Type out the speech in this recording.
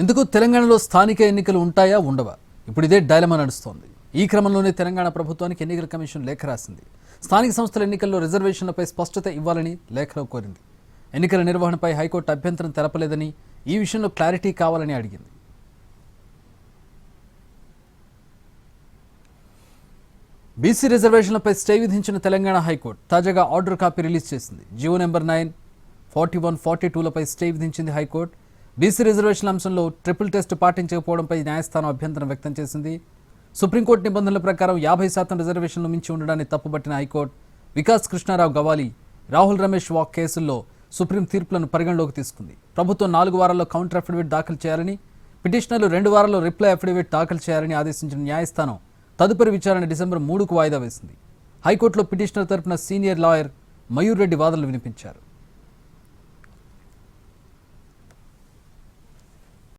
ఎందుకు తెలంగాణలో స్థానిక ఎన్నికలు ఉంటాయా ఉండవా? ఇప్పుడు ఇదే డైలమా నడుస్తోంది. ఈ క్రమంలోనే తెలంగాణ ప్రభుత్వానికి ఎన్నికల కమిషన్ లేఖ రాసింది. స్థానిక సంస్థల ఎన్నికల్లో రిజర్వేషన్లపై స్పష్టత ఇవ్వాలని లేఖలో కోరింది. ఎన్నికల నిర్వహణపై హైకోర్టు అభ్యంతరం తెలపలేదని, ఈ విషయంలో క్లారిటీ కావాలని అడిగింది. బీసీ రిజర్వేషన్లపై స్టే విధించిన తెలంగాణ హైకోర్టు తాజాగా ఆర్డర్ కాపీ రిలీజ్ చేసింది. జీవో నెంబర్ 9, 41, 42లపై స్టే విధించింది హైకోర్టు. బీసీ రిజర్వేషన్ల అంశంలో ట్రిపుల్ టెస్ట్ పాటించకపోవడంపై న్యాయస్థానం అభ్యంతరం వ్యక్తం చేసింది. సుప్రీంకోర్టు నిబంధనల ప్రకారం 50% రిజర్వేషన్లు మించి ఉండడాన్ని తప్పుపట్టిన హైకోర్టు వికాస్ కృష్ణారావు గవాలి, రాహుల్ రమేష్ వాక్ కేసుల్లో సుప్రీం తీర్పులను పరిగణలోకి తీసుకుంది. ప్రభుత్వం 4 వారాల్లో కౌంటర్ అఫిడవిట్ దాఖలు చేయాలని, పిటిషనర్లు 2 వారాల్లో రిప్లై అఫిడవిట్ దాఖలు చేయాలని ఆదేశించిన న్యాయస్థానం తదుపరి విచారణ డిసెంబర్ 3కు వాయిదా వేసింది. హైకోర్టులో పిటిషనర్ తరపున సీనియర్ లాయర్ మయూర్ రెడ్డి వాదనలు వినిపించారు.